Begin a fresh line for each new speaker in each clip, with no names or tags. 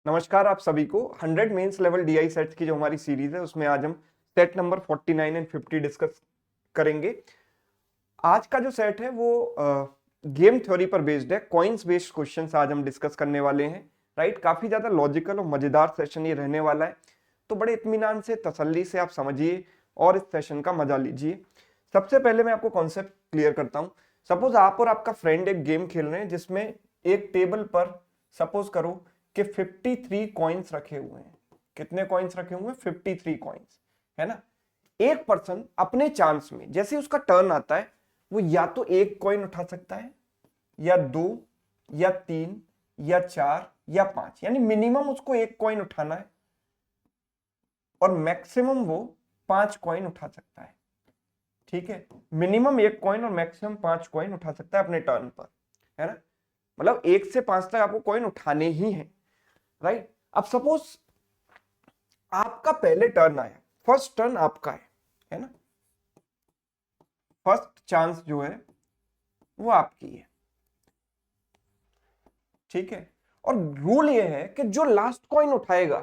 नमस्कार आप सभी को 100 मेंस लेवल डीआई सेट्स की जो हमारी सीरीज है उसमें आज हम सेट नंबर 49 एंड 50 डिस्कस करेंगे। आज का जो सेट है वो गेम थ्योरी पर बेस्ड है। कॉइन्स बेस्ड क्वेश्चंस आज हम डिस्कस करने वाले हैं। राइट, काफी ज्यादा लॉजिकल और मजेदार सेशन ये रहने वाला है, तो बड़े इत्मीनान से तसल्ली से आप समझिए और इस सेशन का मजा लीजिए। सबसे पहले मैं आपको कॉन्सेप्ट क्लियर करता हूं। सपोज आप और आपका फ्रेंड एक गेम खेल रहे हैं जिसमें एक टेबल पर सपोज करो कि 53 कॉइन्स रखे हुए हैं। कितने कॉइन्स रखे हुए हैं? 53 कॉइन्स, है ना। एक पर्सन अपने चांस में जैसे उसका टर्न आता है वो या तो एक कॉइन उठा सकता है, या दो, या तीन, या चार, या पांच, यानी मिनिमम उसको एक कॉइन उठाना है और मैक्सिमम वो 5 कॉइन उठा सकता है। ठीक है, मिनिमम एक कॉइन और मैक्सिमम 5 कॉइन उठा सकता है अपने टर्न पर, है ना। मतलब 1 से 5 तक आपको कॉइन उठाने ही है। राइट, अब सपोज आपका पहले टर्न आया, फर्स्ट टर्न आपका है ना। फर्स्ट चांस जो है वो आपकी है, ठीक है। और रूल ये है कि जो लास्ट कॉइन उठाएगा,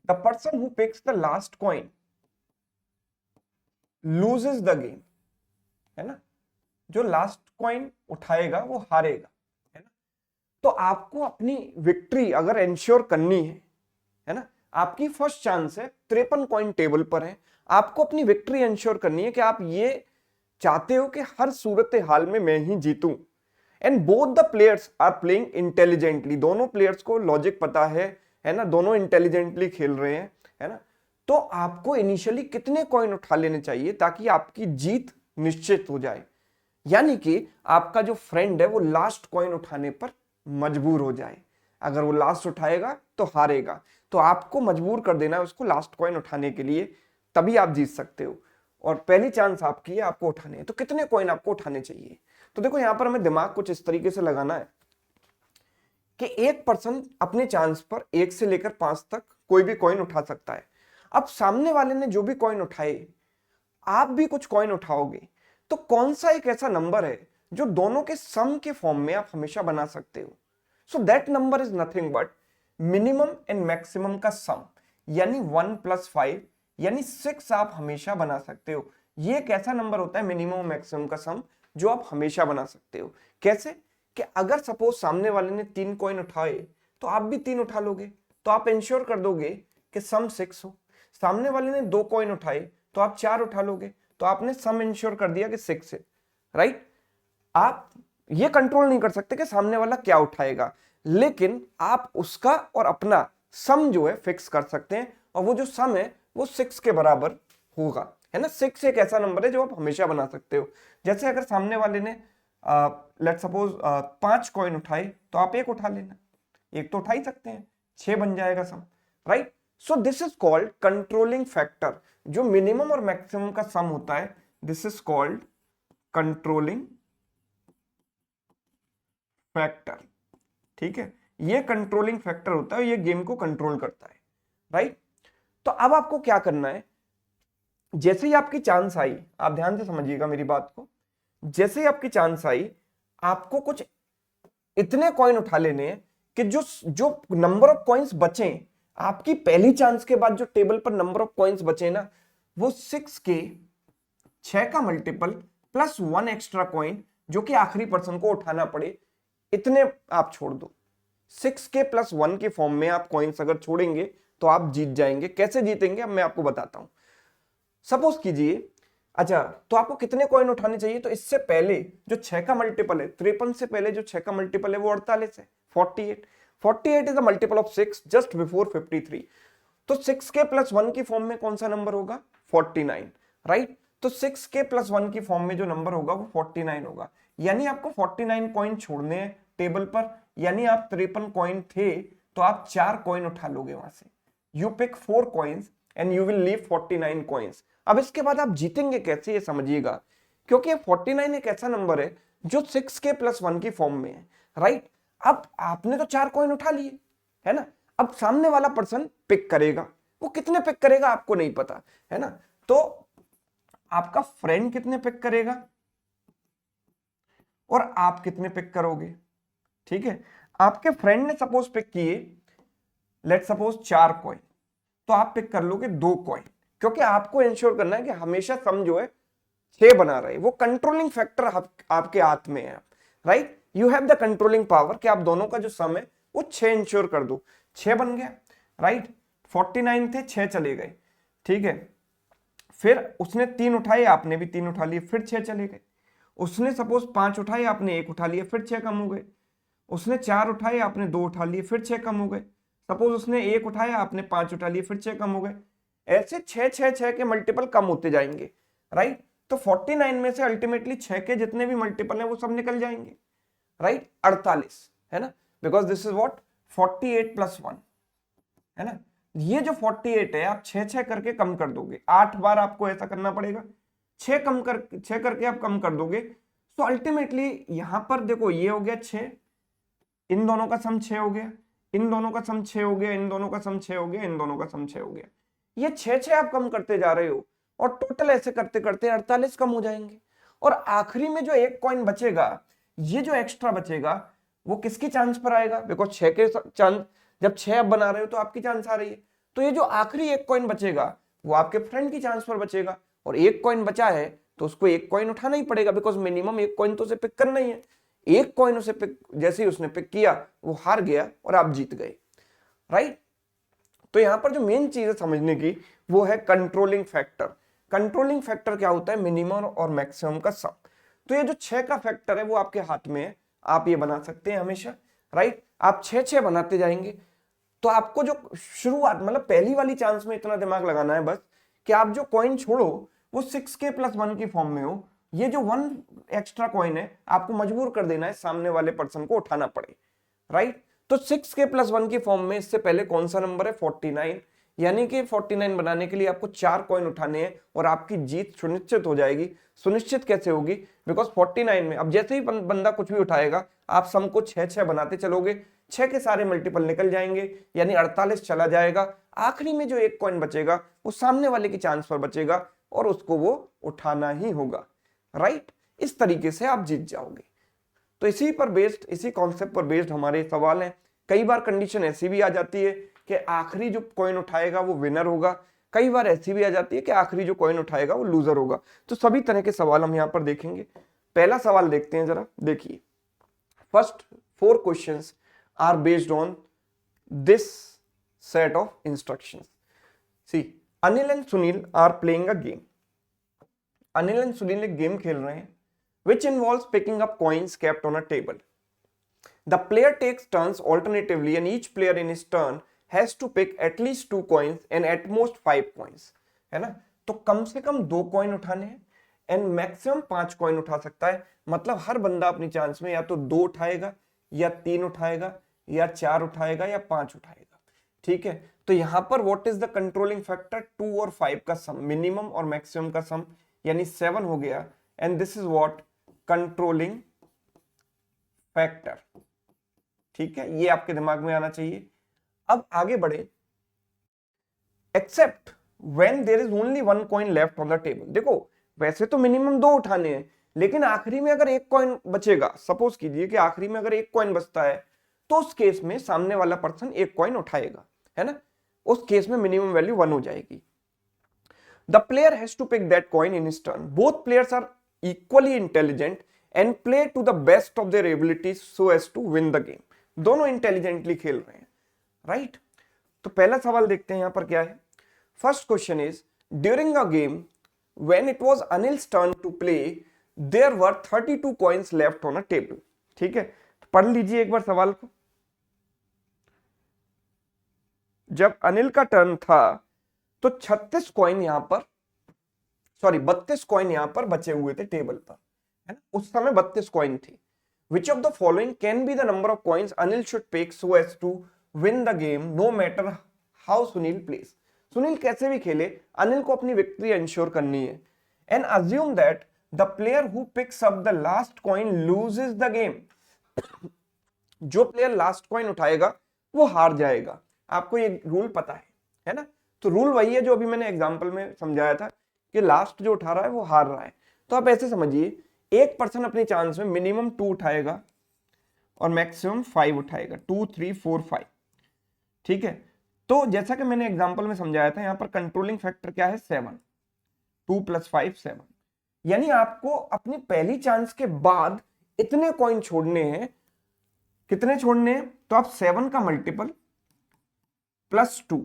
the person who picks the last coin loses the game, है ना। जो लास्ट कॉइन उठाएगा वो हारेगा, है ना। तो आपको अपनी विक्ट्री अगर इंश्योर करनी है ना, आपकी फर्स्ट चांस है, 53 कॉइन टेबल पर है, आपको अपनी विक्ट्री इंश्योर करनी है कि आप ये चाहते हो कि हर सूरत हाल में मैं ही जीतूं। And both the players are playing intelligently, दोनों प्लेयर्स को लॉजिक पता है ना, दोनों इंटेलिजेंटली खेल रहे हैं, है ना। तो आपको इनिशियली कितने कॉइन उठा लेने चाहिए ताकि आपकी जीत निश्चित हो जाए, यानी कि आपका जो फ्रेंड है वो लास्ट कॉइन उठाने पर मजबूर हो जाए। अगर वो लास्ट उठाएगा तो हारेगा, तो आपको मजबूर कर देना है उसको लास्ट कॉइन उठाने के लिए, तभी आप जीत सकते हो। और पहली चांस आपकी है, आपको उठाने हैं। तो कितने कॉइन आपको उठाने चाहिए? तो देखो यहां पर हमें दिमाग कुछ इस तरीके से लगाना है कि एक पर्सन अपने चांस पर 1 से लेकर 5 तक कोई भी कॉइन उठा सकता है। अब सामने वाले ने जो भी कॉइन उठाए, आप भी कुछ कॉइन उठाओगे, तो कौन सा एक ऐसा नंबर है जो दोनों के सम के फॉर्म में आप हमेशा बना सकते हो? So that number is nothing but minimum and maximum का सम, यानी 1 + 5 यानी 6 आप हमेशा बना सकते हो। ये एक ऐसा नंबर होता है मिनिमम मैक्सिमम का सम जो आप हमेशा बना सकते हो। कैसे? कि अगर सपोज सामने वाले ने 3 कॉइन उठाए तो आप भी 3 उठा लोगे, तो आप इंश्योर कर दोगे कि सम 6 हो। सामने वाले ने 2 कॉइन उठाए तो आप 4 उठा लोगे, तो आपने सम इंश्योर कर दिया कि 6 है। राइट, आप ये कंट्रोल नहीं कर सकते कि सामने वाला क्या उठाएगा, लेकिन आप उसका और अपना सम जो है फिक्स कर सकते हैं, और वो जो सम है वो 6 के बराबर होगा, है ना। 6 एक ऐसा नंबर है जो आप हमेशा बना सकते हो। जैसे अगर सामने वाले ने लेट सपोज 5 कॉइन उठाए तो आप एक उठा लेना, एक तो उठा ही सकते हैं, 6 बन जाएगा sum. Right, so this is called controlling factor. जो मिनिमम और मैक्सिमम का सम होता है, this is called controlling factor. ठीक है, ये कंट्रोलिंग फैक्टर होता है, ये गेम को कंट्रोल करता है। राइट, तो अब आपको क्या करना है, जैसे ही आपकी चांस आई, आप ध्यान से समझिएगा मेरी बात को, जैसे ही आपकी चांस आई आपको कुछ इतने कॉइन उठा लेने हैं कि जो जो नंबर ऑफ कॉइन्स बचे, आपकी पहली चांस के बाद जो टेबल पर नंबर ऑफ कॉइन्स बचे ना, वो 6 के 6 का मल्टीपल प्लस 1 एक्स्ट्रा कॉइन जो कि आखिरी पर्सन को उठाना पड़े, इतने आप छोड़ दो। 6 के प्लस 1 के फॉर्म में आप कॉइन्स अगर छोड़ेंगे तो आप जीत जाएंगे। कैसे जीतेंगे अब मैं आपको बताता हूं। सपोज कीजिए, अच्छा तो आपको कितने कॉइन उठाने चाहिए? तो इससे पहले जो 6 का मल्टीपल है, 53 से पहले जो 6 का मल्टीपल है वो 48 है, 48। 48 is the multiple of 6 just before 53। तो 6 के प्लस 1 की फॉर्म में कौन सा नंबर होगा? 49। राइट, तो 6 के प्लस 1 की फॉर्म में जो नंबर होगा वो 49 होगा, यानी आपको 49 कॉइन छोड़ने हैं टेबल पर, यानी आप 53 कॉइन थे तो आप 4 कॉइन उठा लोगे वहां से। You pick 4 coins and you will leave 49 coins. अब इसके बाद आप जीतेंगे कैसे ये समझिएगा, क्योंकि 49 एक ऐसा नंबर है जो 6 के प्लस 1 की फॉर्म में है। राइट, अब आपने तो 4 कॉइन उठा लिए, है ना। अब सामने वाला पर्सन पिक करेगा, वो कितने पिक करेगा आपको नहीं पता, है ना। तो आपका फ्रेंड कितने पिक करेगा और आप कितने पिक करोगे? ठीक है, आपके फ्रेंड ने सपोज पिक किए लेट सपोज 4 कॉइन, तो आप पिक कर लोगे 2 कॉइन, क्योंकि आपको इंश्योर करना है कि हमेशा सम जो है 6 बना रहे। वो कंट्रोलिंग फैक्टर आपके हाथ में है, right. You have the controlling power कि आप दोनों का जो सम है वो 6 इंश्योर कर दो। 6 बन गया, राइट। 49 थे, 6 चले गए, ठीक है। फिर उसने 3 उठाए, आपने भी 3 उठा लिए, फिर 6 चले गए। उसने सपोज 5 उठाए, आपने 1 उठा लिया, फिर 6 कम हो गए। उसने 4 उठाए, आपने 2 उठा लिए, फिर 6 कम हो गए। सपोज उसने 1 उठाया, आपने 5 उठा लिए, फिर 6 कम हो गए। ऐसे 6 6 6 के मल्टीपल कम होते जाएंगे, राइट। तो 49 में से अल्टीमेटली 6 के जितने भी मल्टीपल हैं वो सब निकल जाएंगे, राइट। 48 है ना, because this is what 48 plus 1 है ना। ये जो 48 है आप 6 6 करके कम कर दोगे, 8 बार आपको ऐसा करना पड़ेगा, 6 करके आप कम कर दोगे। तो अल्टीमेटली यहां पर देखो ये हो गया 6, इन दोनों का सम 6 हो गया, इन दोनों का सम 6 हो गया, इन दोनों का सम 6 हो गया, इन दोनों का सम 6 हो गया। ये 6 6 आप कम करते जा रहे हो और टोटल ऐसे करते करते 48 कम हो जाएंगे। और आखिरी में जो एक कॉइन बचेगा, ये जो एक्स्ट्रा बचेगा वो किसकी चांस पर आएगा, बिकॉज 6 के चांस, जब 6 आप बना रहे हो तो आपकी चांस आ रही है। तो ये जो आखिरी एक कॉइन बचेगा वो आपके फ्रेंड की चांस पर बचेगा, और एक कॉइन बचा है तो उसको एक कॉइन उठाना ही पड़ेगा, बिकॉज मिनिमम एक कॉइन तो उसे पिक करना ही है। एक कॉइन उसे पिक, जैसे ही उसने पिक किया वो हार गया और आप जीत गए, राइट। तो यहां पर जो मेन चीज है समझने की वो है कंट्रोलिंग फैक्टर। कंट्रोलिंग फैक्टर क्या होता है, मिनिमम और मैक्सिमम का सम। तो ये जो 6 का फैक्टर है वो आपके हाथ में है, आप ये बना सकते हैं हमेशा, राइट। आप 6 6 बनाते जाएंगे तो आपको जो शुरुआत मतलब पहली वाली चांस में इतना दिमाग लगाना है बस कि आप जो कॉइन छोड़ो वो 6k प्लस 1 की फॉर्म में हो। ये जो 1 एक्स्ट्रा कॉइन है आपको मजबूर कर देना है सामने वाले पर्सन को उठाना पड़े, राइट। तो 6k प्लस 1 की फॉर्म में इससे पहले कौन सा नंबर है 49, यानी कि 49 बनाने के लिए आपको 4 कॉइन उठाने हैं और आपकी जीत सुनिश्चित हो जाएगी। सुनिश्चित कैसे होगी, बिकॉज 49 में अब जैसे ही बंदा कुछ भी उठाएगा आप सम को 6 6 बनाते चलोगे, 6 के सारे मल्टीपल निकल जाएंगे, यानी 48 चला जाएगा। आखिरी में जो एक कॉइन बचेगा वो सामने वाले की चांस पर बचेगा और उसको वो उठाना ही होगा, राइट। इस तरीके से आप जीत जाओगे। तो इसी पर बेस्ड, इसी कॉन्सेप्ट पर बेस्ड हमारे सवाल हैं। कई बार कंडीशन ऐसी भी आ जाती है कि आखिरी जो कॉइन उठाएगा वो विनर होगा, कई बार ऐसी भी आ जाती है कि आखिरी जो कॉइन उठाएगा वो लूजर होगा। तो सभी तरह के सवाल हम यहां पर देखेंगे। पहला सवाल देखते हैं जरा, देखिए। First 4 questions are based on this set of instructions. See, Anil and Sunil are playing a game. Anil and Sunil एक गेम खेल रहे हैं which involves picking up coins kept on a table. The player takes turns alternatively and each player in his turn has to pick at least 2 coins and at most 5 coins. है ना, तो कम से कम 2 coin उठाने हैं and maximum 5 coin उठा सकता है। मतलब हर बंदा अपनी चांस में या तो 2 उठाएगा या 3 उठाएगा या 4 उठाएगा या 5 उठाएगा, ठीक है। तो यहां पर what is the controlling factor, 2 और 5 का सम, मिनिमम और मैक्सिमम का सम, यानी 7 हो गया। And this is what controlling factor, ठीक है। ये आपके दिमाग में आना चाहिए। अब आगे बढ़े। Except when there is only 1 coin left on the table. देखो वैसे तो मिनिमम 2 उठाने हैं, लेकिन आखिरी में अगर एक कॉइन बचेगा, सपोज कीजिए कि आखिरी में अगर एक कॉइन बचता है तो उस केस में सामने वाला पर्सन एक कॉइन उठाएगा, है ना। उस केस में मिनिमम वैल्यू 1 हो जाएगी। The player has to pick that coin in his turn. Both players are equally intelligent and play to the best of their abilities so as to win the game. दोनों intelligently खेल रहे हैं, right. तो पहला सवाल देखते हैं यहां पर क्या है। First question is, during a game when it was Anil's turn to play there were 32 coins left on a table. ठीक है, तो पढ़ लीजिए एक बार सवाल को। जब अनिल का टर्न था तो 36 कॉइन यहां पर, सॉरी 32 कॉइन यहां पर बचे हुए थे टेबल पर, है ना। उस समय 32 कॉइन थे। Which of the following can be the number of coins Anil should pick so as to win the game no matter how Sunil plays? Sunil कैसे भी खेले, अनिल को अपनी विक्ट्री इंश्योर करनी है। And assume that the player who picks up the last coin loses the game. जो player last coin उठाएगा वो हार जाएगा। आपको ये रूल पता है ना। तो रूल वही है जो अभी मैंने एग्जांपल में समझाया था कि लास्ट जो उठा रहा है वो हार रहा है। तो आप ऐसे समझिए, एक पर्सन अपनी चांस में मिनिमम 2 उठाएगा और मैक्सिमम 5 उठाएगा, 2 3 4 5, ठीक है। तो जैसा कि मैंने एग्जांपल में समझाया था, यहाँ पर कंट्रोलिंग फैक्टर क्या है 7, 2 + 5 7, यानी आपको अपनी पहली चांस के बाद इतने कॉइन छोड़ने हैं। कितने छोड़ने हैं? तो आप 7 का मल्टीपल +2,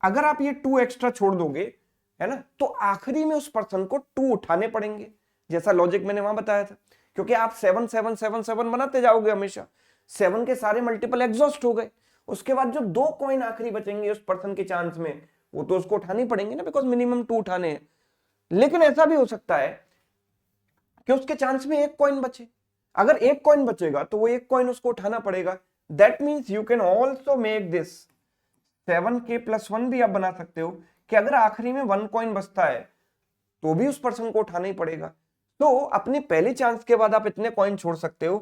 अगर आप ये 2 एक्स्ट्रा छोड़ दोगे, है ना, तो आखिरी में उस पर्सन को 2 उठाने पड़ेंगे, जैसा लॉजिक मैंने वहां बताया था। क्योंकि आप 7 7 7 7 बनाते जाओगे हमेशा, 7 के सारे मल्टीपल एग्जॉस्ट हो गए, उसके बाद जो 2 कॉइन आखिरी बचेंगे उस पर्सन के चांस में, वो तो उसको उठानी पड़ेंगे ना, बिकॉज मिनिमम 2 उठाने हैं। लेकिन ऐसा भी हो सकता है कि उसके चांस में 1 कॉइन बचे। अगर 1 कॉइन बचेगा तो वो 1 कॉइन उसको उठाना पड़ेगा। That means you can also make this 7k + 1 भी आप बना सकते हो कि अगर आखिरी में 1 कॉइन बचता है तो भी उस पर्सन को उठाना ही पड़ेगा। तो अपनी पहली चांस के बाद आप इतने कॉइन छोड़ सकते हो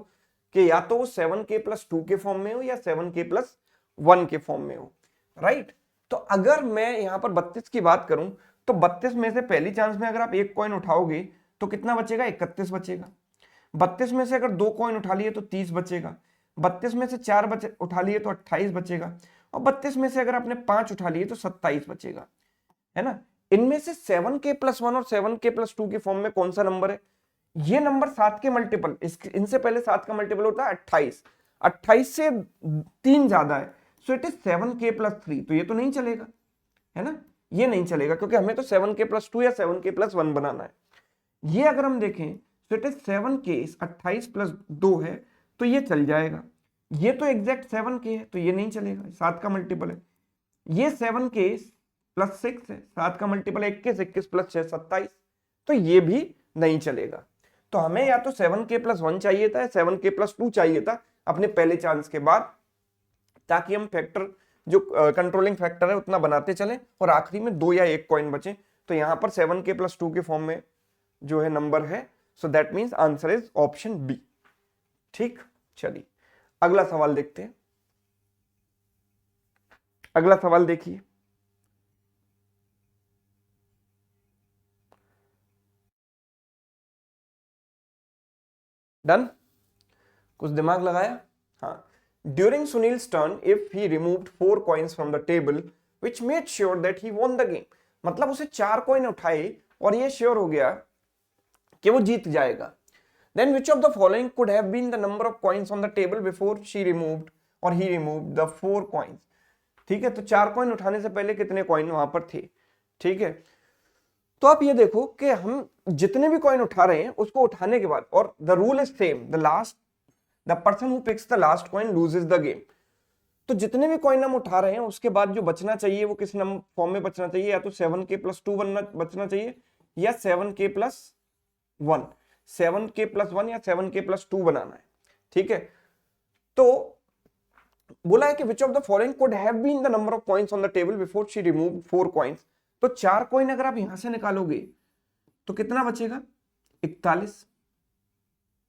कि या तो वो 7k + 2 के फॉर्म में हो या 7k + 1 के फॉर्म में हो, राइट। तो अगर मैं यहां पर 32 की बात करूं तो 32 में से पहली चांस में अगर आप 1 कॉइन उठाओगे तो कितना बचेगा? 31 बचेगा। 32 में से अगर 2 कॉइन उठा लिए तो 30 बचेगा। 32 में से 4 उठा लिए तो 28 बचेगा। और 32 में से अगर आपने 5 उठा लिए तो 27 बचेगा, है ना। इनमें से 7k + 1 और 7k + 2 के फॉर्म में कौन सा नंबर है? ये नंबर 7 के मल्टीपल, इनसे पहले 7 का मल्टीपल होता है 28, 28 से 3 ज्यादा है, सो इट इज 7k + 3। तो ये तो नहीं चलेगा, है ना, ये नहीं चलेगा, क्योंकि हमें तो 7k + 2 या 7k + 1 बनाना है। ये अगर हम देखें तो इट इज 7k, 28 + 2 है तो ये चल जाएगा। ये तो एग्जैक्ट 7k है तो ये नहीं चलेगा, 7 का मल्टीपल है। ये 7k + 6 है, 7 का मल्टीपल 21, 21 + 6 27, तो ये भी नहीं चलेगा। तो हमें या तो 7k + 1 चाहिए था या 7k + 2 चाहिए था अपने पहले चांस के बाद, ताकि हम फैक्टर जो कंट्रोलिंग फैक्टर है उतना बनाते चलें और आखिरी में 2 या 1 कॉइन बचे। तो यहां पर 7k + 2 के फॉर्म में जो है नंबर है, so that means answer is option B. ठीक, चलिए अगला सवाल देखते हैं। अगला सवाल देखिए, डन, कुछ दिमाग लगाया? हाँ। During Sunil's turn if he removed 4 coins from the table which made sure that he won the game, मतलब उसे 4 कॉइन उठाए और ये श्योर हो गया कि वो जीत जाएगा। Then which of the following could have been the number of coins on the table before she removed or he removed the 4 coins? ठीक है, तो 4 कॉइन उठाने से पहले कितने कॉइन वहां पर थे? ठीक है, तो आप ये देखो कि हम जितने भी कॉइन उठा रहे हैं उसको उठाने के बाद, और the rule is same, the person who picks the last coin loses the game. तो जितने भी कॉइन हम उठा रहे हैं उसके बाद जो बचना चाहिए वो किस नंबर फॉर्म में बचना चाहिए? या तो 7k + 2 बचना चाहिए या 7k + 1, 7k + 1 या 7k + 2 बनाना है। ठीक है, तो बोला है कि which of the following could have been the number of coins on the table before she removed 4 coins। तो 4 कॉइन अगर आप यहां से निकालोगे तो कितना बचेगा? 41।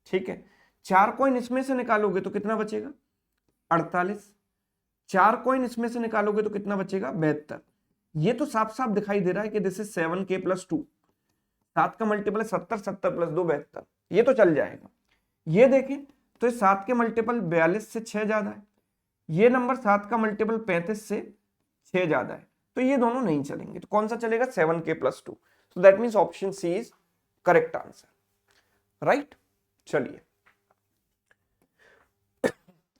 ठीक है, 4 कॉइन इसमें से निकालोगे तो कितना बचेगा? 48। 4 कॉइन इसमें से निकालोगे तो कितना बचेगा? 72। ये तो साफ साफ दिखाई दे रहा है कि दिस इज 7k + 2, 7 का मल्टीपल है 70, 70 + 2 72, ये तो चल जाएगा। ये देखें तो इस 7 के मल्टीपल 42 से 6 ज्यादा है, ये नंबर 7 का मल्टीपल 35 से 6 ज्यादा है, तो ये दोनों नहीं चलेंगे। तो कौन सा चलेगा? 7k + 2। So that means option C is correct answer, right. चलिए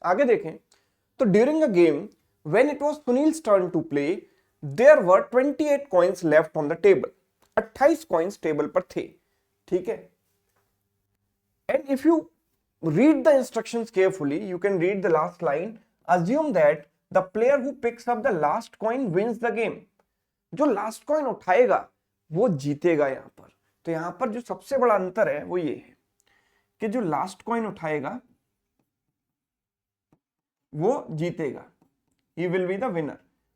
आगे देखें, तो during a game when it was Sunil's turn to play there were 28 coins left on the table, 28 coins table पर थे। ठीक है, and if you read the instructions carefully you can read the last line, assume that the player who picks up the last coin wins the game। जो last coin उठाएगा वो जीतेगा यहां पर। तो यहां पर जो सबसे बड़ा अंतर है वो ये है कि जो लास्ट कॉइन उठाएगा वो जीतेगा, he will be the winner।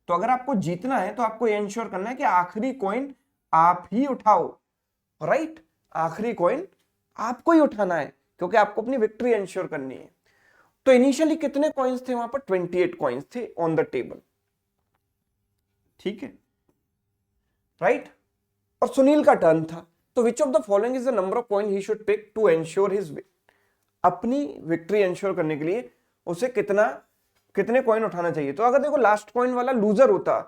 तो अगर आपको जीतना है तो आपको इंश्योर करना है कि आखिरी कॉइन आप ही उठाओ, राइट, आखिरी कॉइन आपको ही उठाना है क्योंकि आपको अपनी विक्ट्री इंश्योर करनी है। तो इनिशियली कितने कॉइन्स थे वहां पर? 28 कॉइन्स थे ऑन द टेबल। ठीक है, राइट, और सुनील का टर्न था, तो which of the following is the number of coin he should pick to ensure his win. अपनी विक्ट्री एंश्योर करने के लिए उसे कितना कितने कॉइन उठाना चाहिए। तो अगर देखो लास्ट कॉइन वाला लूजर होता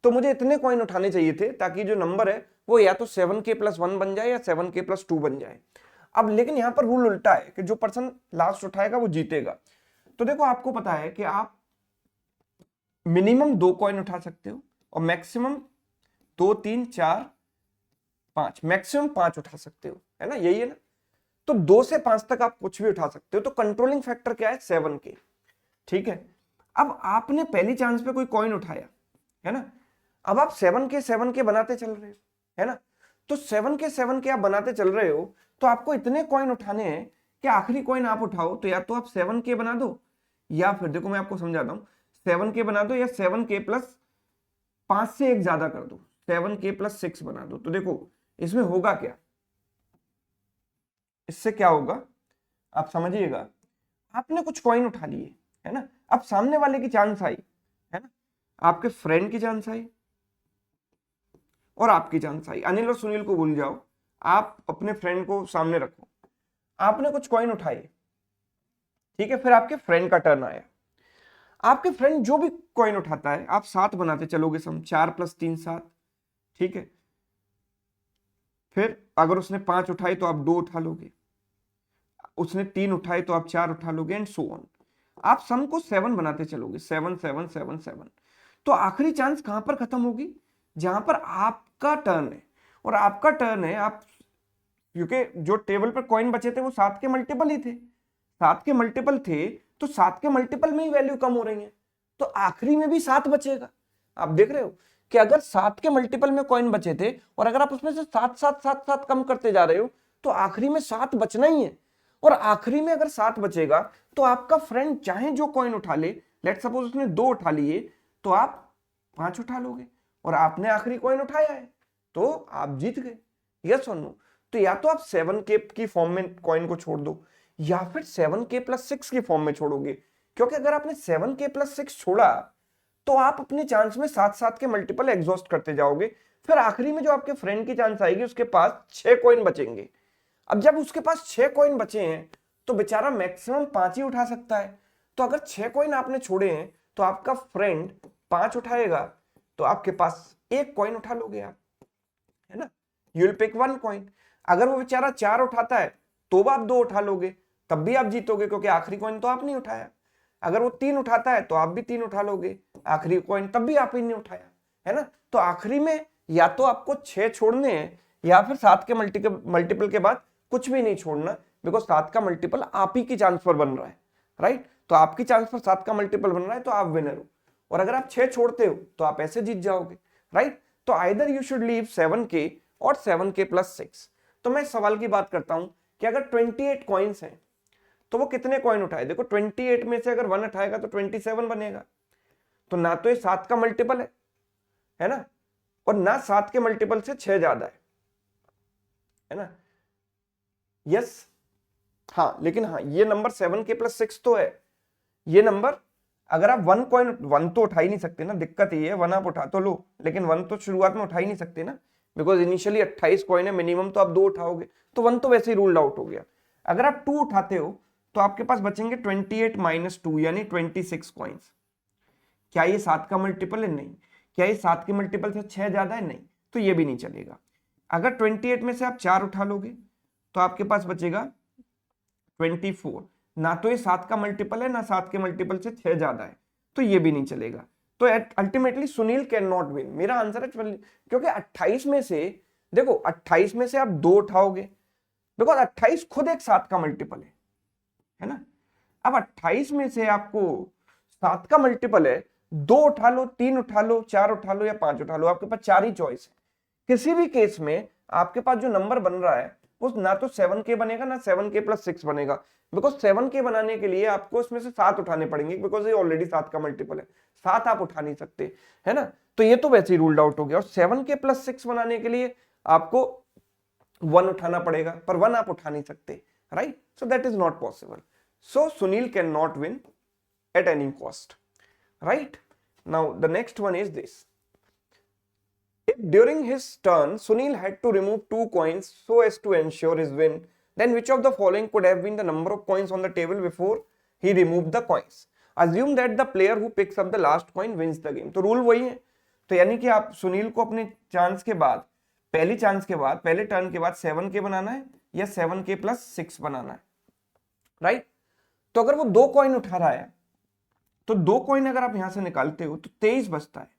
तो मुझे इतने कॉइन उठाने चाहिए थे ताकि जो नंबर है वो या तो 7k+1 बन जाए या 7k+2 बन जाए। अब लेकिन यहां पर रूल उल्टा है कि जो पर्सन लास्ट उठाएगा वो जीतेगा। तो देखो आपको पता है कि आप मिनिमम 2 कॉइन उठा सकते हो और मैक्सिमम 2, 3, 4, 5, मैक्सिमम 5 उठा सकते हो, है ना, यही है ना। तो 2 से 5 तक आप कुछ भी उठा सकते हो। तो कंट्रोलिंग फैक्टर क्या है, 7k, ठीक है। अब आपने पहली चांस पे कोई कॉइन उठाया, है ना, अब आप 7k बनाते चल रहे हो, है ना। तो 7k आप बनाते चल रहे हो तो आपको इतने कॉइन उठाने हैं कि आखिरी कॉइन आप उठाओ तो या तो आप 7k बना दो या फिर देखो मैं आपको समझाता हूं, 7k बना दो या 7k+5 से एक ज्यादा कर दो, 7k+6 बना दो। तो देखो इसमें होगा क्या, इससे क्या होगा आप समझिएगा। आपने कुछ कॉइन उठा लिए, है ना, अब सामने वाले की चांस आई, है ना, आपके फ्रेंड की चांस आई और आपकी चांस आई। अनिल और सुनील को भूल जाओ, आप अपने फ्रेंड को सामने रखो। आपने कुछ कॉइन उठाए, ठीक है, फिर आपके फ्रेंड का टर्न आया। आपके फ्रेंड जो भी कॉइन उठाता है आप 7 बनाते चलोगे, सम 4+3 7, ठीक है। फिर अगर उसने 5 उठाई तो आप 2 उठा लोगे, उसने 3 उठाए तो आप 4 उठा लोगे एंड सो ऑन। आप सम को 7 बनाते चलोगे, 7 7 7 7। तो आखिरी चांस कहां पर खत्म होगी, जहां पर आपका टर्न है। और आपका टर्न है, आप क्योंकि जो टेबल पर कॉइन बचे थे वो 7 के मल्टीपल ही थे, 7 के मल्टीपल थे, तो 7 के मल्टीपल में ही वैल्यू कम हो रही है, तो आखिरी में भी 7 बचेगा। आप देख रहे हो कि अगर 7 के मल्टीपल में कॉइन बचे थे और अगर आप उसमें से 7 7 7 7 कम करते जा रहे हो तो आखिरी में 7 बचना ही है। और आखिरी में अगर 7 बचेगा तो आपका फ्रेंड चाहे जो कॉइन उठा ले, लेट सपोज उसने 2 उठा लिए तो आप 5 उठा लोगे और आपने आखिरी कॉइन उठाया है तो आप जीत गए, यस और नो। तो या तो आप 7k की फॉर्म में कॉइन को छोड़ दो या फिर 7k+6 की फॉर्म में छोड़ोगे, क्योंकि अगर आपने 7k+6 छोड़ा तो आप अपने चांस में 7 के मल्टीपल एग्जॉस्ट करते जाओगे। फिर आखिरी में जो आपके फ्रेंड की चांस आएगी उसके पास 6 कॉइन बचेंगे। अब जब उसके पास 6 कॉइन बचे हैं तो बेचारा मैक्सिमम 5 ही उठा सकता है। तो अगर 6 कॉइन आपने छोड़े हैं तो आपका फ्रेंड 5 उठाएगा तो आपके पास 1 कॉइन उठा लोगे आप, है ना, यू विल पिक 1 कॉइन। अगर वो बेचारा 4 उठाता है तो आप 2 उठा लोगे, तब भी आप जीतोगे क्योंकि आखिरी कॉइन तो आप नहीं उठाया। अगर वो 3 उठाता है तो आप भी 3 उठा लोगे, आखिरी कॉइन तब भी आप ही नहीं उठाया, है ना। तो आखिरी में या तो आपको 6 छोड़ने हैं या फिर 7 के मल्टीपल के बाद कुछ भी नहीं छोड़ना, बिकॉज 7 का मल्टीपल आप ही की चांस पर बन रहा है, राइट। तो आपकी चांस पर 7 का मल्टीपल बन रहा है तो आप विनर हो। और अगर आप 6 छोड़ते हो तो आप ऐसे जीत जाओगे, राइट। तो either you should leave 7k और 7k+6। तो मैं सवाल की बात करता हूं कि अगर 28 कॉइन्स हैं तो वो कितने कॉइन उठाए। देखो 28 में से अगर 1 उठाएगा तो 27 बनेगा। तो ना तो ये 7 का मल्टीपल है ना, और ना 7 के मल्टीपल से 6 ज्यादा है ना, यस। हाँ लेकिन हाँ ये नंबर 7k+6 तो है। ये नंबर अगर आप 1 कॉइन 1 तो उठा ही नहीं सकते ना, दिक्कत ये है। 1 आप उठा तो लो लेकिन 1 तो शुरुआत में उठा ही नहीं सकते ना, बिकॉज इनिशियली 28 कॉइन है, मिनिमम तो आप 2 उठाओगे, तो 1 तो वैसे ही रूल्ड आउट हो गया। अगर आप 2 उठाते हो तो आपके पास बचेंगे 28 - 2 यानी 26 कॉइन्स। क्या ये 7 का मल्टीपल है? नहीं। क्या ये 7 के मल्टीपल से 6 ज्यादा है? नहीं, तो ये भी नहीं चलेगा। अगर 28 में से आप 4 उठा लोगे तो आपके पास बचेगा 24। ना तो ये 7 का मल्टीपल है ना 7 के मल्टीपल से 6 ज्यादा है, तो ये भी नहीं चलेगा। तो ultimately Sunil can not win. मेरा आंसर है क्योंकि 28 में से देखो 28 में से आप 2 उठाओगे, बिकॉज 28 खुद एक 7 का मल्टीपल है ना। अब 28 में से आपको 7 का मल्टीपल है, 2 उठा लो, 3 उठा लो, 4 उठा लो या 5 उठा लो, आपके पास 4 ही चॉइस है। किसी भी केस में आपके पास जो नंबर बन रहा है वो ना तो 7k बनेगा ना 7k+6 बनेगा, बिकॉज 7k बनाने के लिए आपको इसमें से 7 उठाने पड़ेंगे, बिकॉज ये ऑलरेडी 7 का मल्टीपल है, 7 आप उठा नहीं सकते, है ना। तो ये तो वैसे ही रूल्ड आउट हो गया। और 7k+6 बनाने के लिए आपको 1 उठाना पड़ेगा, पर 1 आप उठा नहीं सकते, right. So that is not possible. So Sunil can not win at any cost, right? Now the next one is this: if during his turn Sunil had to remove 2 coins so as to ensure his win, then which of the following could have been the number of coins on the table before he removed the coins? Assume that the player who picks up the last coin wins the game. तो rule वही है। तो यानी कि आप सुनील को अपने chance के बाद, पहली चांस के बाद, पहले टर्न के बाद 7k बनाना है या 7k + 6 बनाना है, राइट। तो अगर वो 2 कॉइन उठा रहा है तो 2 कॉइन अगर आप यहां से निकालते हो तो 23 बचता है,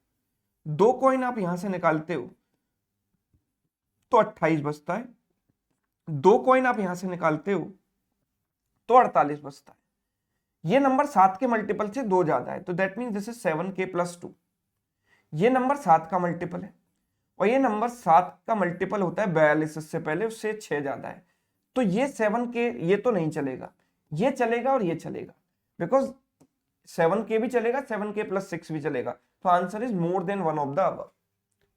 2 कॉइन आप यहां से निकालते हो तो 28 बचता है, 2 कॉइन आप यहां से निकालते हो तो 48 बचता है। ये नंबर 7 के मल्टीपल से 2 ज्यादा है, तो that mean this is 7k + 2। ये नंबर 7 का मल्टीपल है और ये नंबर 7 का मल्टीपल होता है 42, इससे पहले उससे 6 ज्यादा है। तो ये 7k ये तो नहीं चलेगा, ये चलेगा और ये चलेगा, बिकॉज 7k भी चलेगा, 7k + 6 भी चलेगा। तो answer is more than one of the above.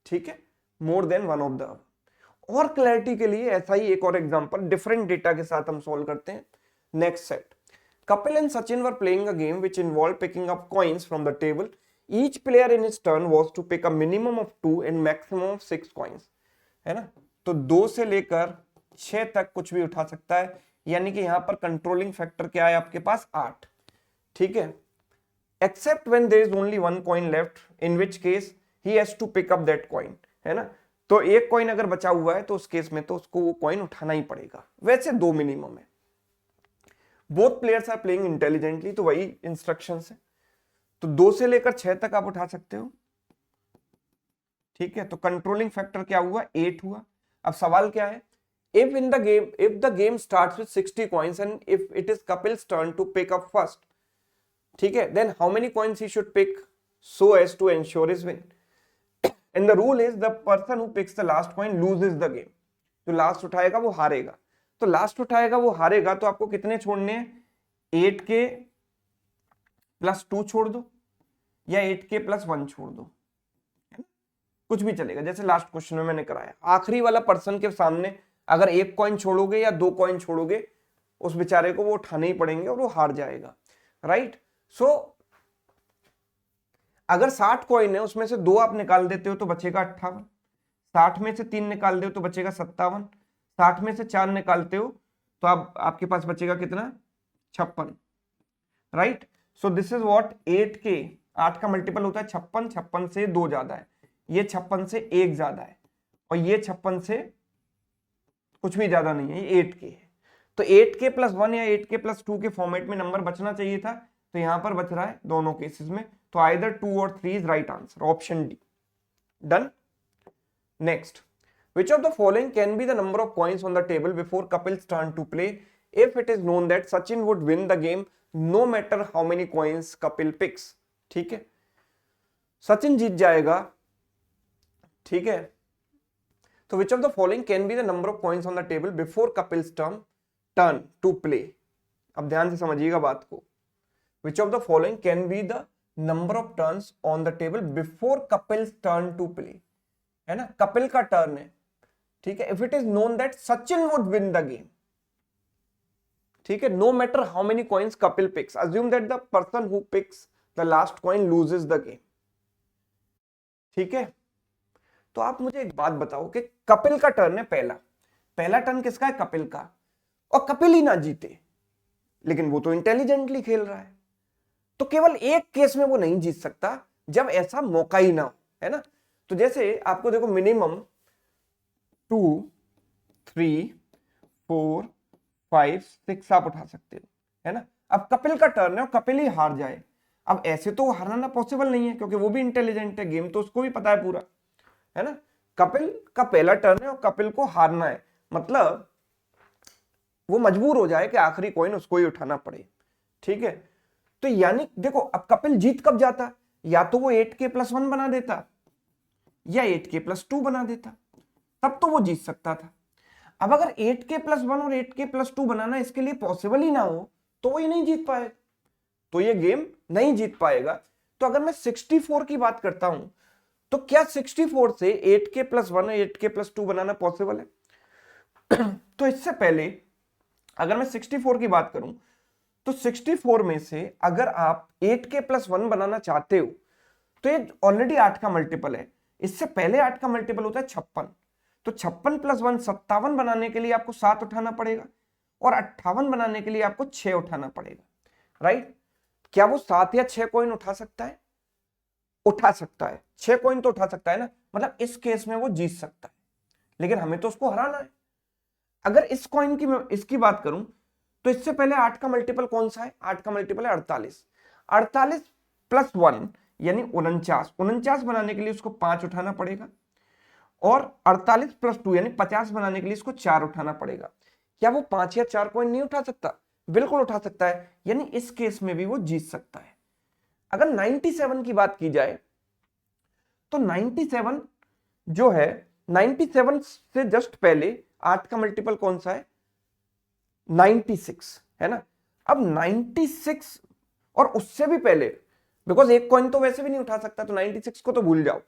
ठीक है, more than one of the above. और क्लैरिटी के लिए ऐसा ही एक और एग्जांपल डिफरेंट डेटा के साथ हम सॉल्व करते हैं। Next set, Kapil and Sachin were playing a game which involved picking up coins from the table. Each player in his turn was to pick a minimum of 2 and maximum of 6 coins. है ना, तो 2 से लेकर 6 तक कुछ भी उठा सकता है, यानी कि यहां पर कंट्रोलिंग फैक्टर क्या है आपके पास, 8। ठीक है, except when there is only 1 coin left, in which case he has to pick up that coin, है ना। तो एक कॉइन अगर बचा हुआ है तो उस केस में तो उसको वो कॉइन उठाना ही पड़ेगा। वैसे 2 मिनिमम है। Both players are playing intelligently, तो वही इंस्ट्रक्शंस है। तो 2 से लेकर 6 तक आप उठा सकते हो। ठीक है, तो कंट्रोलिंग फैक्टर क्या हुआ, 8 हुआ। अब सवाल क्या है, if the game starts with 60 coins and if it is Kapil's turn to pick up first, ठीक है, then how many coins he should pick so as to ensure his win? And the rule is the person who picks the last coin loses the game. जो last उठाएगा वो हारेगा। तो last उठाएगा वो हारेगा, तो आपको कितने छोड़ने हैं, 8k + 2 छोड़ दो या 8k + 1 छोड़ दो, है ना, कुछ भी चलेगा, जैसे लास्ट क्वेश्चन में मैंने कराया। आखिरी वाला पर्सन के सामने अगर 1 कॉइन छोड़ोगे या 2 कॉइन छोड़ोगे, उस बेचारे को वो उठाने ही पड़ेंगे और वो हार जाएगा, राइट। सो अगर 60 कॉइन है, उसमें से 2 आप निकाल देते हो तो बचेगा 58, 60 में से 3 निकाल दो तो बचेगा 57, 60 में से 4 निकालते हो तो आपके पास बचेगा कितना, 56, right. So this is what 8k, 8 का मल्टीपल होता है 56, 56 से 2 ज्यादा है, ये 56 से 1 ज्यादा है और ये 56 से कुछ भी ज्यादा नहीं है, ये 8k है। तो 8k + 1 या 8k + 2 के फॉर्मेट में नंबर बचना चाहिए था, तो यहां पर बच रहा है दोनों केसेस में। तो आइदर 2 और 3 is right answer, option D. Done. Next, which of the following can be the number of coins on the table before Kapil's turn to play if it is known that Sachin would win the game no matter how many coins Kapil picks? ठीक है, सचिन जीत जाएगा, ठीक है। तो which of the following can be the number of coins on the table before Kapil's turn to play? अब ध्यान से समझिएगा बात को। Which of the following can be the number of turns on the table before Kapil's turn to play? है ना, कपिल का turn है, ठीक है। If it is known that Sachin would win the game, ठीक है, no matter how many coins Kapil picks, assume that the person who picks the last coin loses the game, ठीक है। तो आप मुझे एक बात बताओ कि कपिल का टर्न है, पहला टर्न किसका है, कपिल का, और कपिल ही ना जीते, लेकिन वो तो इंटेलिजेंटली खेल रहा है, तो केवल एक केस में वो नहीं जीत सकता जब ऐसा मौका ही ना हो, है ना। तो जैसे आपको देखो मिनिमम 2, 3, 4, 5, 6 आप उठा सकते हो, है ना। अब कपिल का टर्न है और कपिल ही हार जाए, अब ऐसे तो हारना पॉसिबल नहीं है क्योंकि वो भी इंटेलिजेंट है, गेम तो उसको भी पता है पूरा, है ना। कपिल का पहला टर्न है और कपिल को हारना है, मतलब वो मजबूर हो जाए कि आखिरी कॉइन उसको ही उठाना पड़े, ठीक है। तो यानी देखो, अब कपिल जीत कब जाता, या तो वो 8k + 1 बना देता या 8k + 2 बना देता, तब तो वो जीत सकता था। अब अगर 8k + 1 और 8k + 2 बनाना इसके लिए पॉसिबल ही ना हो तो वो ही नहीं जीत पाएगा, तो ये गेम नहीं जीत पाएगा। तो अगर मैं 64 की बात करता हूं तो क्या 64 से 8k + 1 और 8k + 2 बनाना पॉसिबल है? तो इससे पहले अगर मैं 64 की बात करूं तो 64 में से अगर आप 8k + 1 बनाना चाहते हो तो ये ऑलरेडी 8 का मल्टीपल है, इससे पहले 8 का मल्टीपल होता है 56, तो 56 + 1 57 बनाने के लिए आपको 7 उठाना पड़ेगा और 58 बनाने के लिए आपको 6 उठाना पड़ेगा, राइट। क्या वो 7 या 6 कॉइन उठा सकता है? उठा सकता है, 6 कॉइन तो उठा सकता है ना, मतलब इस केस में वो जीत सकता है, लेकिन हमें तो उसको हराना है। अगर इस कॉइन की मैं इसकी बात करूं तो इससे पहले 8 का मल्टीपल कौन सा है? 8 का मल्टीपल है 48। 48 प्लस 1 यानी 49। 49 बनाने के लिए उसको 5 उठाना पड़ेगा, और 48 प्लस 2 यानी 50 बनाने के लिए इसको 4 उठाना पड़ेगा। क्या वो 5 या 4 कॉइन नहीं उठा सकता? बिल्कुल उठा सकता है, यानी इस केस में भी वो जीत सकता है। अगर 97 की बात की जाए तो 97 जो है, 97 से जस्ट पहले 8 का मल्टीपल कौन सा है? 96 है ना। अब 96 और उससे भी पहले, बिकॉज एक कॉइन तो वैसे भी नहीं उठा सकता, तो 96 को तो भूल जाओ।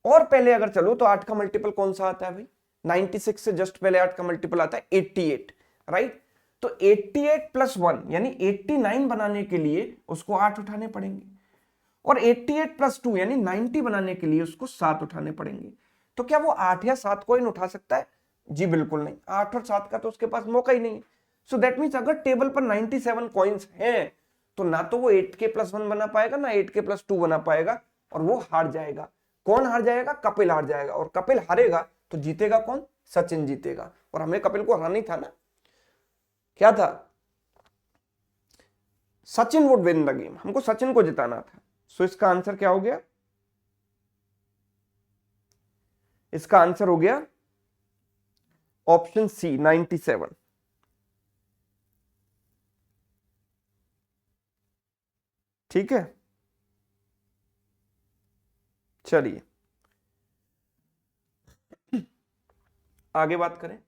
और पहले अगर चलो तो 8 का मल्टीपल कौन सा आता है भाई? 96 से जस्ट पहले 8 का मल्टीपल आता है 88, राइट। तो 88 प्लस 1 यानी 89 बनाने के लिए उसको 8 उठाने पड़ेंगे, और 88 प्लस 2 यानी 90 बनाने के लिए उसको 7 उठाने पड़ेंगे। तो क्या वो 8 या 7 कॉइन उठा सकता है? जी बिल्कुल नहीं, 8 और 7 का तो उसके पास मौका ही नहीं है। सो दैट मीन्स अगर टेबल पर 97 कॉइन्स हैं तो ना तो वो 8k प्लस 1 बना पाएगा, ना 8k प्लस 2 बना पाएगा, और वो हार जाएगा। कौन हार जाएगा? कपिल हार जाएगा, और कपिल हारेगा तो जीतेगा कौन? सचिन जीतेगा। और हमें कपिल को हराना ही था ना, क्या था? Sachin would win the game, हमको सचिन को जिताना था। सो इसका आंसर क्या हो गया? इसका आंसर हो गया ऑप्शन सी 97। ठीक है, चलिए आगे बात करें।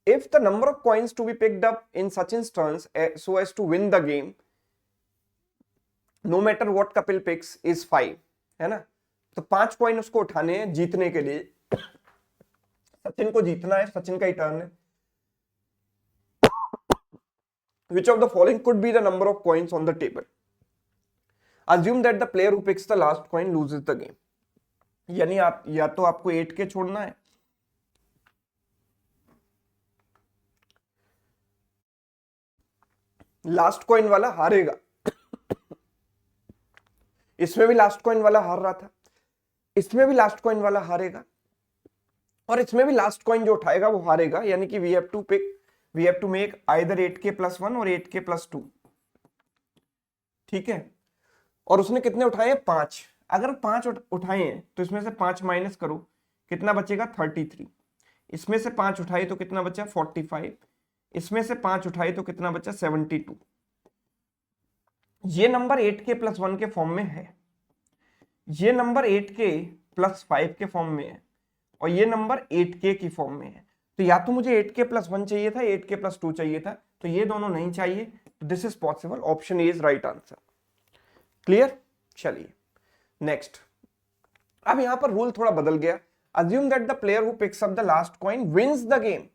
If the number of coins to be picked up in Sachin's turns so as to win the game, no matter what Kapil picks, is 5, है ना। तो 5 कॉइन उसको उठाने हैं जीतने के लिए। सचिन को जीतना है, सचिन का ही टर्न है। Which of the following could be the number of coins on the table? Assume that the player who picks the last coin loses the game. यानी आप या तो आपको 8k छोड़ना है, लास्ट कॉइन वाला हारेगा। इसमें भी लास्ट कॉइन वाला हार रहा था, इसमें भी लास्ट कॉइन वाला हारेगा, और इसमें भी लास्ट कॉइन जो उठाएगा वो हारेगा। यानी कि we have to make either 8k plus 1 और 8k प्लस 2। ठीक है, और उसने कितने उठाए? 5। अगर 5 उठाए हैं तो इसमें से 5 माइनस करो, कितना बचेगा? 33। इसमें से 5 उठाए तो कितना बचा? 45। इसमें से 5 उठाए तो कितना बचा? 72। ये नंबर 8k प्लस 1 के फॉर्म में है, ये नंबर 8k प्लस 5 के फॉर्म में है, और ये नंबर 8k की फॉर्म में है। तो या तो मुझे 8k प्लस 1 चाहिए था, 8k प्लस 2 चाहिए था, तो ये दोनों नहीं चाहिए। तो this is possible, option A is right answer. Clear? चलिए नेक्स्ट। अब यहां पर रूल थोड़ा बदल गया। Assume that the player who picks up the last coin wins the game.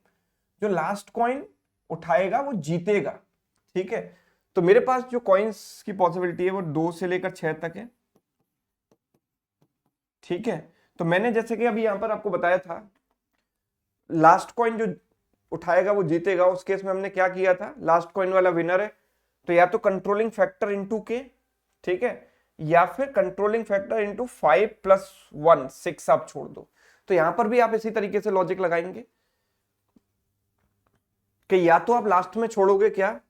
जो लास्ट कॉइन उठाएगा वो जीतेगा। ठीक है, तो मेरे पास जो कॉइन्स की पॉसिबिलिटी है वो 2 से लेकर 6 तक है। ठीक है, तो मैंने जैसे कि अभी यहां पर आपको बताया था, लास्ट कॉइन जो उठाएगा वो जीतेगा। उस केस में हमने क्या किया था? लास्ट कॉइन वाला विनर है, तो या तो कंट्रोलिंग फैक्टर इंटू के, ठीक है, या फिर कंट्रोलिंग फैक्टर इंटू 5 प्लस 1, 6 आप छोड़ दो। तो यहां पर भी आप इसी तरीके से लॉजिक लगाएंगे कि या तो आप लास्ट में छोड़ोगे क्या?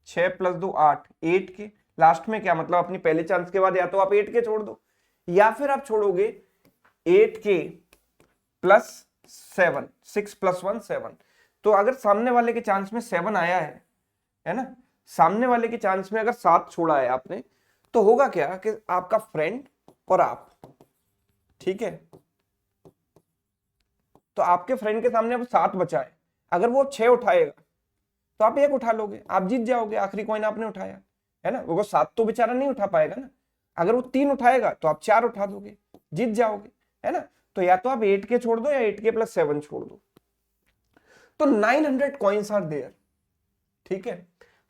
6 प्लस 2 8, 8 के लास्ट में क्या मतलब अपनी पहले चांस के बाद या तो आप 8 के छोड़ दो, या फिर आप छोड़ोगे 8k प्लस 7, 6 प्लस 1 7। तो अगर सामने वाले के चांस में 7 आया है ना, सामने वाले के चांस में अगर 7 छोड़ा है आपने, तो होगा क्या कि आपका फ्रेंड और आप, ठीक है, तो आपके फ्रेंड के सामने अब 7 बचा है। अगर वो 6 उठाएगा तो आप 1 उठा लोगे, आप जीत जाओगे। आखिरी कॉइन आपने उठाया है ना, वो 7 तो बेचारा नहीं उठा पाएगा ना। अगर वो 3 उठाएगा तो आप 4 उठा दोगे, जीत जाओगे, है ना। तो या तो आप 8k छोड़ दो या 8k प्लस 7 छोड़ दो। तो 900 कॉइन्स आर देयर। ठीक है,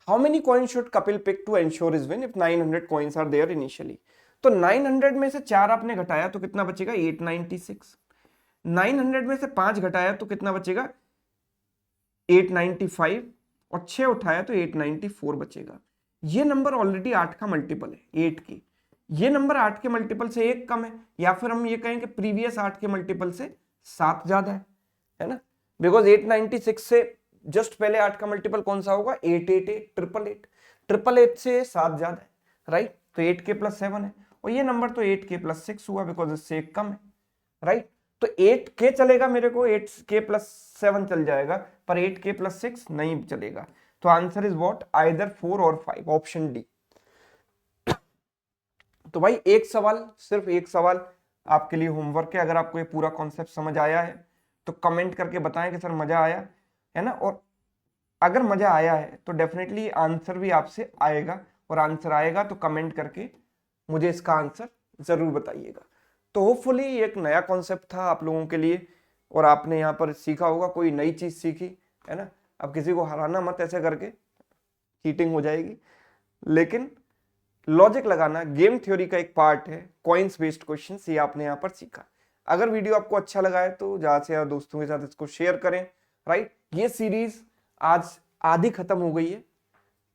how many coins should Kapil pick to ensure his win if 900 coins are there initially? तो 900 में से 4 आपने घटाया तो कितना बचेगा? 896। 900 में से 5 घटाया तो कितना बचेगा? 895, और 6 उठाया तो 894 बचेगा। ये नंबर ऑलरेडी 8 का मल्टीपल है, 8 की, ये नंबर 8 के मल्टीपल से 1 कम है, या फिर हम ये कहें कि प्रीवियस 8 के मल्टीपल से 7 ज्यादा है ना, बिकॉज 896 से जस्ट पहले 8 का मल्टीपल कौन सा होगा, 888, 888, 888 से 7 ज्यादा है, राइट, तो 8k + 7 है, और ये नंबर तो 8k + 6 हुआ बिकॉज इससे 1 कम है, राइट, तो 8k चलेगा मेरे को, 8k + 7 चल जाएगा, पर 8k + 6 नहीं चलेगा, तो आंसर इज व्हाट, आइदर 4 और 5, ऑप्शन डी। तो भाई एक सवाल, सिर्फ एक सवाल आपके लिए होमवर्क है, अगर आपको ये पूरा कॉन्सेप्ट समझ आया है तो कमेंट करके बताएं कि सर मजा आया है ना, और अगर मजा आया है तो डेफिनेटली आंसर भी आपसे आएगा, और आंसर आएगा तो कमेंट करके मुझे इसका आंसर जरूर बताइएगा। तो होपफुली एक नया कॉन्सेप्ट था आप लोगों के लिए, और आपने यहाँ पर सीखा होगा, कोई नई चीज सीखी है ना। अब किसी को हराना मत ऐसे करके, चीटिंग हो जाएगी, लेकिन लॉजिक लगाना गेम थ्योरी का एक पार्ट है, कॉइंस बेस्ड क्वेश्चंस, ये आपने यहाँ पर सीखा। अगर वीडियो आपको अच्छा लगा है तो ज्यादा से ज्यादा दोस्तों के साथ इसको शेयर करें, राइट। ये सीरीज आज आधी खत्म हो गई है,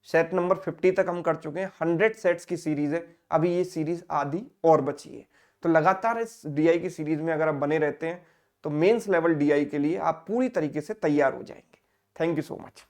सेट नंबर 50 तक हम कर चुके हैं, 100 सेट्स की सीरीज है, अभी ये सीरीज आधी और बची है। तो लगातार इस डीआई की सीरीज में अगर आप बने रहते हैं तो मेंस लेवल डीआई के लिए आप पूरी तरीके से तैयार हो जाएंगे। Thank you so much.